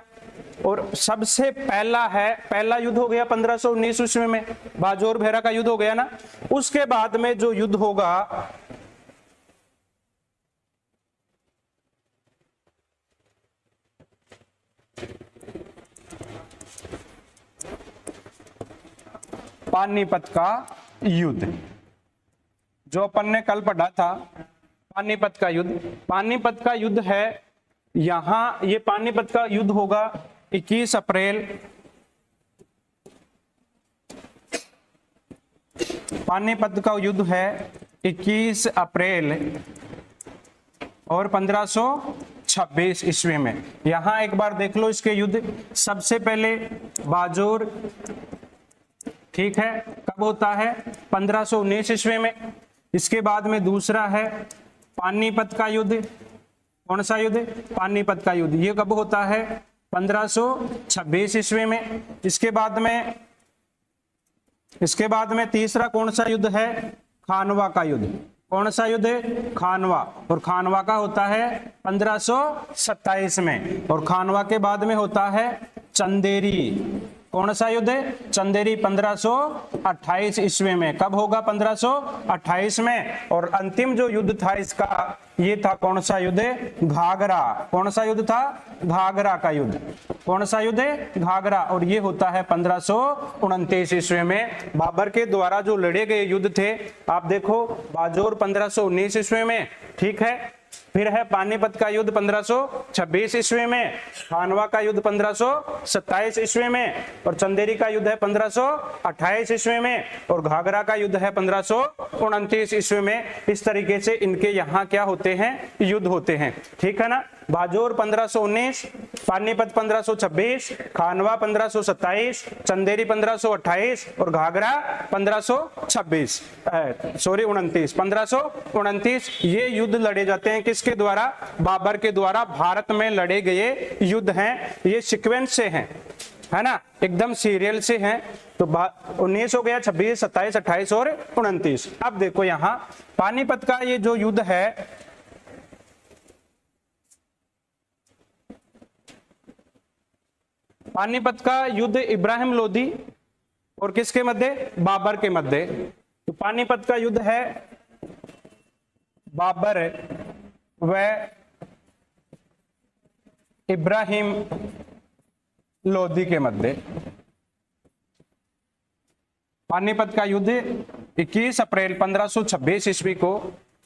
[SPEAKER 1] और सबसे पहला युद्ध हो गया 1519 ईस्वी में, बाजोर भेरा का युद्ध हो गया ना। उसके बाद में जो युद्ध होगा पानीपत का युद्ध, जो अपन ने कल पढ़ा था, पानीपत का युद्ध। पानीपत का युद्ध है यहां, ये पानीपत का युद्ध होगा 21 अप्रैल, पानीपत का युद्ध है 21 अप्रैल और 1526 ईस्वी में। यहां एक बार देख लो इसके युद्ध। सबसे पहले बाजोर, ठीक है, कब होता है? 1519 ईस्वी में। इसके बाद में दूसरा है पानीपत का युद्ध। कौन सा युद्ध? पानीपत का युद्ध। ये कब होता है? 1526 ईस्वी में। इसके बाद में तीसरा कौन सा युद्ध है? खानवा का युद्ध। कौन सा युद्ध? खानवा। और खानवा का होता है 1527 में। और खानवा के बाद में होता है चंदेरी। कौन सा युद्ध? चंदेरी 1528 ईस्वी में। कब होगा? 1528 में। और अंतिम जो युद्ध था इसका, ये था कौन सा युद्ध? घाघरा। कौन सा युद्ध था? घाघरा का युद्ध। कौन सा युद्ध? घाघरा। और ये होता है 1529 ईस्वी में। बाबर के द्वारा जो लड़े गए युद्ध थे, आप देखो, बाजोर 1519 ईस्वी में, ठीक है। फिर है पानीपत का युद्ध 1526 ईस्वी में, खानवा का युद्ध 1527 ईस्वी में, और चंदेरी का युद्ध है 1528 ईस्वी में, और घाघरा का युद्ध है 1529 ईस्वी में। इस तरीके से इनके यहाँ क्या होते हैं? युद्ध होते हैं। ठीक है ना। बाजोर 1519, पानीपत 1526, खानवा 1527, चंदेरी 1528 और घाघरा 1526, सॉरी 29, 1529। ये युद्ध लड़े जाते हैं किसके द्वारा? बाबर के द्वारा भारत में लड़े गए युद्ध हैं। ये सीक्वेंस से हैं, है ना, एकदम सीरियल से हैं। तो 19 हो गया, 26, 27, 28 और 29। अब देखो यहाँ पानीपत का ये जो युद्ध है, पानीपत का युद्ध इब्राहिम लोधी और किसके मध्य? बाबर के मध्य। तो पानीपत का युद्ध है बाबर व इब्राहिम लोधी के मध्य। पानीपत का युद्ध 21 अप्रैल 1526 ईस्वी को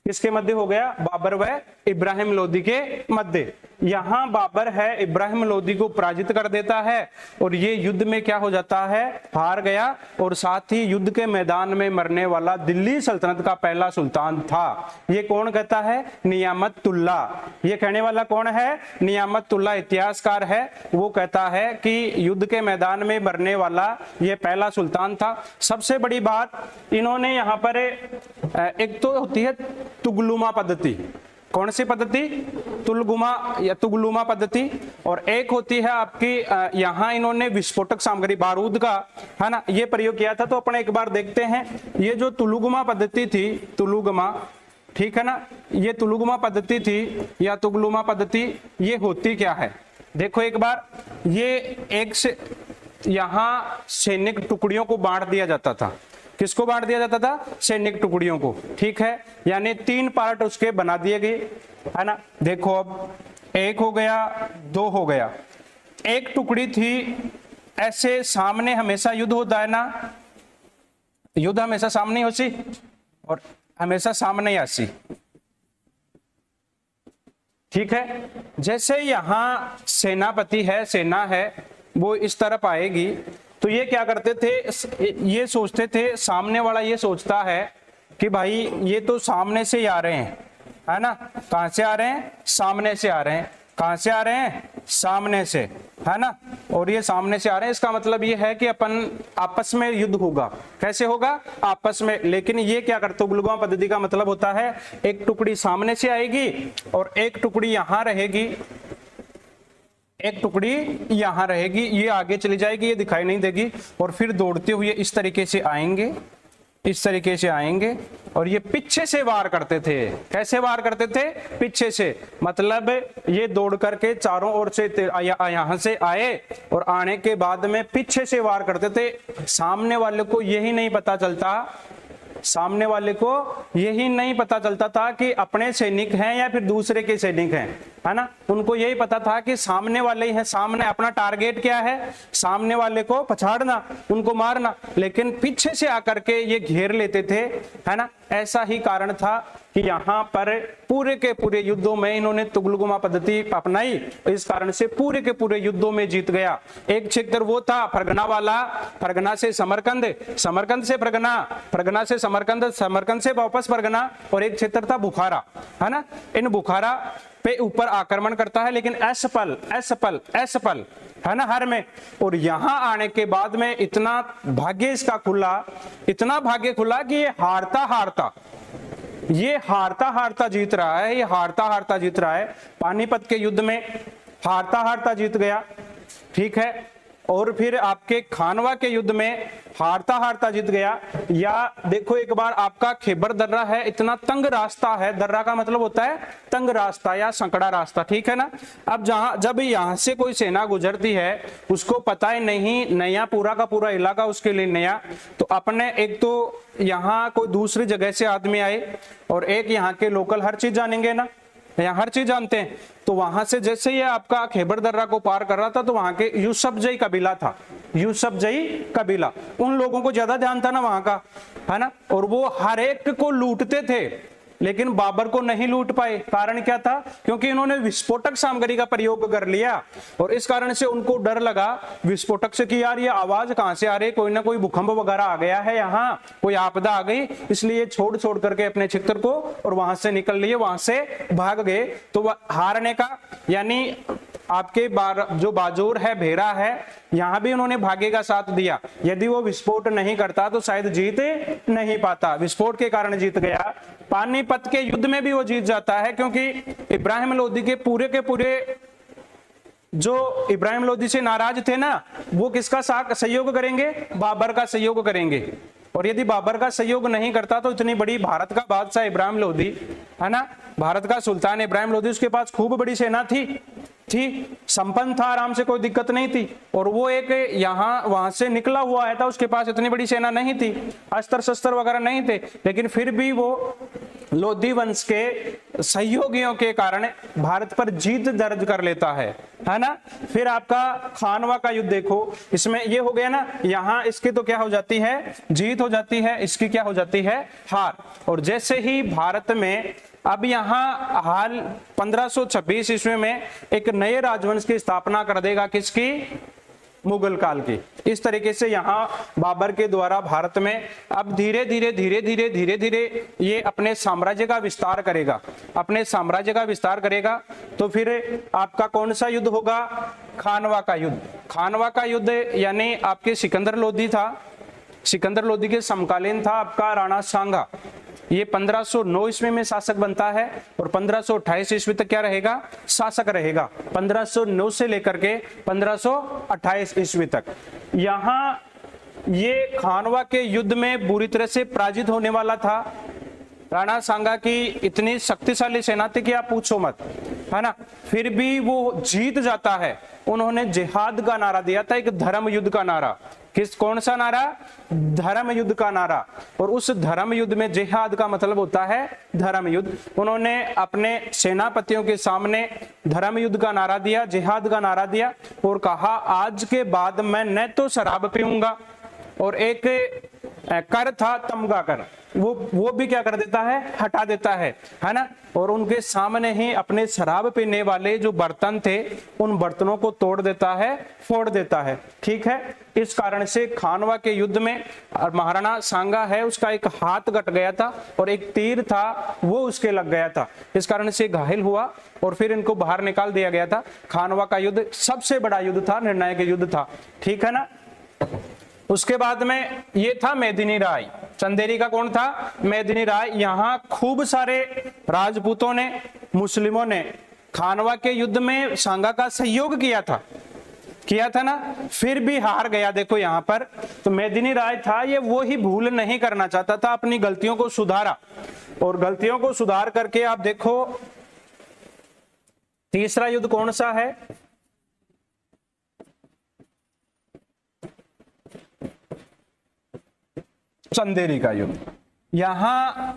[SPEAKER 1] किसके मध्य हो गया? बाबर व इब्राहिम लोधी के मध्य। यहां बाबर है इब्राहिम लोधी को पराजित कर देता है और ये युद्ध में क्या हो जाता है? हार गया। और साथ ही युद्ध के मैदान में मरने वाला दिल्ली सल्तनत का पहला सुल्तान था। ये कौन कहता है? नियामतुल्ला। ये कहने वाला कौन है? नियामतुल्ला इतिहासकार है। वो कहता है कि युद्ध के मैदान में मरने वाला ये पहला सुल्तान था। सबसे बड़ी बात इन्होंने यहाँ पर एक तो होती है तुगलुमा पद्धति। कौन सी पद्धति? तुलगुमा या तुगलुमा पद्धति। और एक होती है आपकी यहाँ इन्होंने विस्फोटक सामग्री बारूद का, है ना, ये प्रयोग किया था। तो अपन एक बार देखते हैं ये जो तुलुगुमा पद्धति थी, तुलुगमा, ठीक है ना, ये तुलुगुमा पद्धति थी या तुगलुमा पद्धति, ये होती क्या है? देखो एक बार, ये एक से यहाँ सैनिक टुकड़ियों को बांट दिया जाता था। किसको बांट दिया जाता था? सैनिक टुकड़ियों को, ठीक है। यानी 3 पार्ट उसके बना दिए गए, है ना। देखो अब 1 हो गया, 2 हो गया। एक टुकड़ी थी ऐसे सामने, हमेशा युद्ध होता है ना, युद्ध हमेशा सामने होती और हमेशा सामने आसी, ठीक है। जैसे यहां सेनापति है, सेना है, वो इस तरफ आएगी तो ये क्या करते थे? ये सोचते थे, सामने वाला ये सोचता है कि भाई ये तो सामने से ही आ रहे हैं, है ना। कहां से आ रहे हैं? सामने से आ रहे हैं। कहां से आ रहे हैं? सामने से, है ना। और ये सामने से आ रहे हैं, इसका मतलब ये है कि अपन आपस में युद्ध होगा। कैसे होगा? आपस में। लेकिन ये क्या करते? तुगलुमा पद्धति का मतलब होता है एक टुकड़ी सामने से आएगी और एक टुकड़ी यहां रहेगी, एक टुकड़ी यहां रहेगी, ये आगे चली जाएगी, ये दिखाई नहीं देगी, और फिर दौड़ते हुए इस तरीके से आएंगे, इस तरीके से आएंगे और ये पीछे से वार करते थे। कैसे वार करते थे? पीछे से। मतलब ये दौड़ करके चारों ओर से यहां से आए और आने के बाद में पीछे से वार करते थे। सामने वाले को यही नहीं पता चलता, सामने वाले को यही नहीं पता चलता था कि अपने सैनिक हैं या फिर दूसरे के सैनिक हैं, है ना। उनको यही पता था कि सामने वाले ही हैं। सामने अपना टारगेट क्या है? सामने वाले को पछाड़ना, उनको मारना। लेकिन पीछे से आकर के ये घेर लेते थे, है ना। ऐसा ही कारण था कि यहाँ पर पूरे के पूरे युद्धों में इन्होंने तुगलुमा पद्धति अपनाई। इस कारण से पूरे के पूरे युद्धों में जीत गया। एक क्षेत्र वो था फरगना वाला, फरगना से समरकंद, समरकंद से फरगना, फरगना से समरकंद, समरकंद से वापस फरगना, और एक क्षेत्र था बुखारा, है ना। इन बुखारा पे ऊपर आक्रमण करता है, लेकिन असफल, असफल, असफल, है ना, हर में। और यहां आने के बाद में इतना भाग्य इसका खुला, इतना भाग्य खुला कि ये हारता हारता, ये हारता हारता जीत रहा है, ये हारता हारता जीत रहा है। पानीपत के युद्ध में हारता हारता जीत गया, ठीक है। और फिर आपके खानवा के युद्ध में हारता हारता जीत गया। या देखो एक बार आपका खैबर दर्रा है, इतना तंग रास्ता है, दर्रा का मतलब होता है तंग रास्ता या संकड़ा रास्ता, ठीक है ना। अब जब यहां से कोई सेना गुजरती है, उसको पता ही नहीं, नया पूरा का पूरा इलाका उसके लिए नया, तो अपने एक तो यहाँ कोई दूसरी जगह से आदमी आए और एक यहाँ के लोकल हर चीज जानेंगे ना, यहाँ हर चीज जानते हैं। तो वहां से जैसे ये आपका खैबर दर्रा को पार कर रहा था, तो वहां के यूसुफजई कबीला था, यूसुफजई कबीला, उन लोगों को ज्यादा ध्यान था ना वहां का, है ना। और वो हर एक को लूटते थे, लेकिन बाबर को नहीं लूट पाए। कारण क्या था? क्योंकि इन्होंने विस्फोटक सामग्री का प्रयोग कर लिया और इस कारण से उनको डर लगा विस्फोटक से कि यार ये आवाज कहां से आ रही, कोई ना कोई भूकंप वगैरह आ गया है, यहाँ कोई आपदा आ गई, इसलिए छोड़ छोड़ करके अपने क्षेत्र को और वहां से निकल लिए, वहां से भाग गए। तो हारने का यानी आपके जो बाजूर है, भेरा है, यहां भी उन्होंने भाग्य का साथ दिया। यदि वो विस्फोट नहीं करता तो शायद जीत नहीं पाता, विस्फोट के कारण जीत गया। पानीपत के युद्ध में भी वो जीत जाता है, क्योंकि इब्राहिम लोदी के पूरे जो इब्राहिम लोदी से नाराज थे ना, वो किसका सहयोग करेंगे? बाबर का सहयोग करेंगे। और यदि बाबर का सहयोग नहीं करता तो इतनी बड़ी भारत का बादशाह इब्राहिम लोदी, है ना, भारत का सुल्तान इब्राहिम लोदी, उसके पास खूब बड़ी सेना थी, संपन्न था, आराम से कोई दिक्कत नहीं थी। और वो एक यहाँ वहां से निकला हुआ आया था, उसके पास इतनी बड़ी सेना नहीं थी, अस्त्र शस्त्र वगैरह नहीं थे, लेकिन फिर भी वो लोधी वंश के सहयोगियों के कारण भारत पर जीत दर्ज कर लेता है ना। फिर आपका खानवा का युद्ध देखो, इसमें ये हो गया ना, यहाँ इसकी तो क्या हो जाती है, जीत हो जाती है, इसकी क्या हो जाती है, हार। और जैसे ही भारत में अब यहाँ हाल 1526 ईस्वी में एक नए राजवंश की स्थापना कर देगा, किसकी, मुगल काल की। इस तरीके से यहाँ बाबर के द्वारा भारत में अब धीरे धीरे ये अपने साम्राज्य का विस्तार करेगा, अपने साम्राज्य का विस्तार करेगा। तो फिर आपका कौन सा युद्ध होगा, खानवा का युद्ध। खानवा का युद्ध यानी आपके सिकंदर लोधी था, सिकंदर लोधी के समकालीन था आपका राणा सांगा। ये 1509 ईस्वी में शासक बनता है और 1528 ईस्वी तक क्या रहेगा, शासक रहेगा। 1509 से लेकर के 1528 ईस्वी तक। यहाँ ये खानवा के युद्ध में बुरी तरह से पराजित होने वाला था। राणा सांगा की इतनी शक्तिशाली सेना थी कि आप पूछो मत, है ना। फिर भी वो जीत जाता है। उन्होंने जिहाद का नारा दिया था, एक धर्म युद्ध का नारा। कौन सा नारा, धर्म युद्ध का नारा। और उस धर्म युद्ध में जिहाद का मतलब होता है धर्म युद्ध। उन्होंने अपने सेनापतियों के सामने धर्म युद्ध का नारा दिया, जिहाद का नारा दिया और कहा, आज के बाद मैं न तो शराब पीऊंगा, और एक कर था तमगा कर, वो भी क्या कर देता है, हटा देता है ना। और उनके सामने ही अपने शराब पीने वाले जो बर्तन थे, उन बर्तनों को तोड़ देता है, फोड़ देता है। ठीक है, इस कारण से खानवा के युद्ध में महाराणा सांगा है, उसका एक हाथ कट गया था और एक तीर था वो उसके लग गया था। इस कारण से घायल हुआ और फिर इनको बाहर निकाल दिया गया था। खानवा का युद्ध सबसे बड़ा युद्ध था, निर्णायक युद्ध था। ठीक है ना। उसके बाद में ये था मेदिनी राय। चंदेरी का कौन था, मेदिनी राय। यहाँ खूब सारे राजपूतों ने, मुस्लिमों ने खानवा के युद्ध में सांगा का सहयोग किया था ना, फिर भी हार गया। देखो यहाँ पर तो मेदिनी राय था, ये वो ही भूल नहीं करना चाहता था, अपनी गलतियों को सुधारा और गलतियों को सुधार करके आप देखो तीसरा युद्ध कौन सा है, चंदेरी का युद्ध। यहां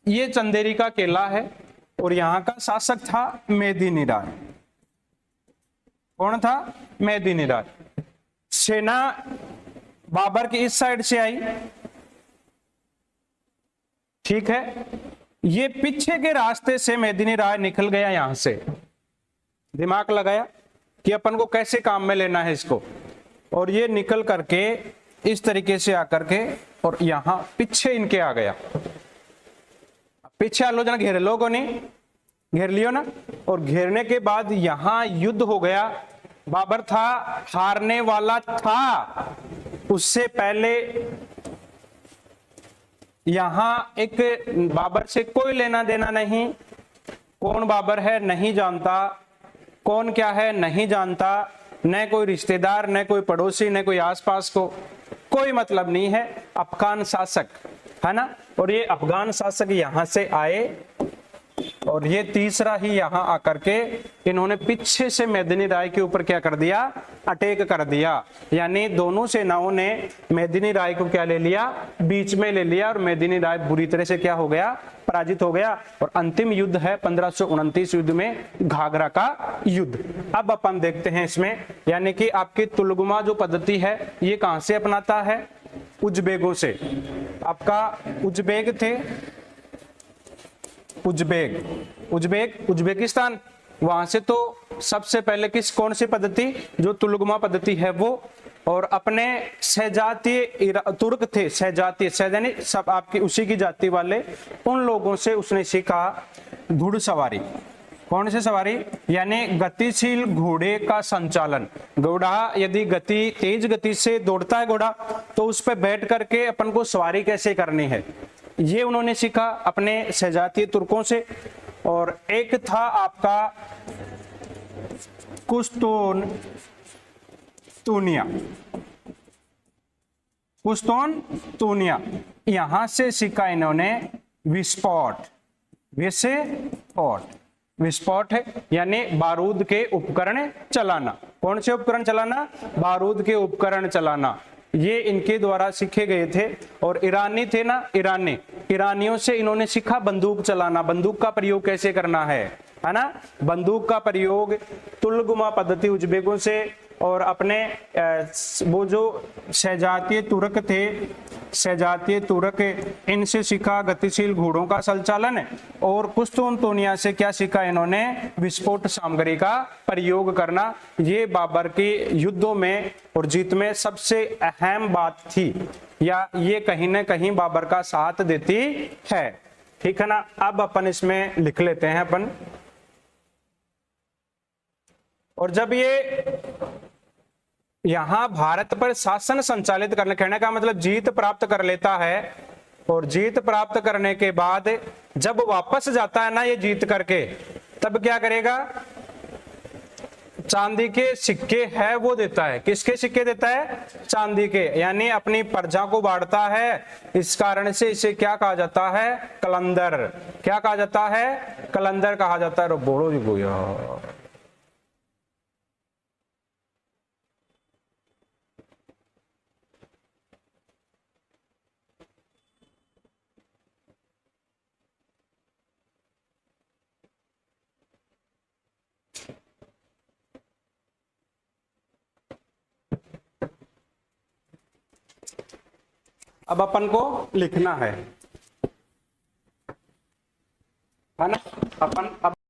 [SPEAKER 1] ये चंदेरी का किला है और यहां का शासक था मेदिनी राय। कौन था, मेदिनी राय। सेना बाबर की इस साइड से आई, ठीक है। ये पीछे के रास्ते से मेदिनी राय निकल गया, यहां से दिमाग लगाया कि अपन को कैसे काम में लेना है इसको, और ये निकल करके इस तरीके से आकर के और यहां पीछे इनके आ गया। पीछे आलोचना घेर लोगों ने, घेर लियो ना, और घेरने के बाद यहां युद्ध हो गया। बाबर था, हारने वाला था। उससे पहले यहां एक बाबर से कोई लेना देना नहीं, कौन बाबर है नहीं जानता, कौन क्या है नहीं जानता, न कोई रिश्तेदार, न कोई पड़ोसी, न कोई आसपास को कोई मतलब नहीं है। अफगान शासक है ना, और ये अफगान शासक यहां से आए और ये तीसरा ही यहां आकर के इन्होंने पीछे से मेदिनी राय के ऊपर क्या कर दिया, अटैक कर दिया। यानी दोनों सेनाओं ने मेदिनी राय को क्या ले लिया, बीच में ले लिया, और मेदिनी राय बुरी तरह से क्या हो गया, पराजित हो गया। और अंतिम युद्ध है 1529 युद्ध में घाघरा का युद्ध। अब अपन देखते हैं इसमें, यानी कि आपकी तुलगुमा जो पद्धति है ये कहां से अपनाता है, उज्बेगों से। आपका उज्बेग थे, उज्बेकिस्तान, वहां से तो सबसे पहले कौन सी पद्धति, जो तुलगुमा पद्धति है वो। और अपने सहजातीय तुर्क थे, सहजानी सब आपकी उसी की जाति वाले, उन लोगों से उसने सीखा घुड़सवारी। कौन सी सवारी, यानी गतिशील घोड़े का संचालन। घोड़ा यदि तेज गति से दौड़ता है घोड़ा, तो उस पर बैठ करके अपन को सवारी कैसे करनी है, ये उन्होंने सीखा अपने सहजातीय तुर्कों से। और एक था आपका कुश्तूनिया, यहां से सीखा इन्होंने विस्फोट है, यानी बारूद के उपकरण चलाना। कौन से उपकरण चलाना, बारूद के उपकरण चलाना। ये इनके द्वारा सीखे गए थे। और ईरानी थे ना, ईरानियों से इन्होंने सीखा बंदूक चलाना, बंदूक का प्रयोग कैसे करना है ना, बंदूक का प्रयोग तुल्गुमा पद्धति उज्बेकों से, और अपने वो जो सहजातीय तुर्क थे, सहजातीय तुर्क, इनसे सीखा गतिशील घोड़ों का संचालन। और कुस्तुनतुनिया से क्या सीखा इन्होंने, विस्फोट सामग्री का प्रयोग करना। ये बाबर के युद्धों में और जीत में सबसे अहम बात थी, या ये कहीं ना कहीं बाबर का साथ देती है। ठीक है ना। अब अपन इसमें लिख लेते हैं अपन। और जब ये यहां भारत पर शासन संचालित करने, कहने का मतलब जीत प्राप्त कर लेता है, और जीत प्राप्त करने के बाद जब वापस जाता है ना ये जीत करके, तब क्या करेगा, चांदी के सिक्के है वो देता है। किसके सिक्के देता है, चांदी के, यानी अपनी प्रजा को बांटता है। इस कारण से इसे क्या कहा जाता है, कलंदर। क्या कहा जाता है, कलंदर कहा जाता है। बोलो जी भैया। अब अपन को लिखना है ना, अपन अब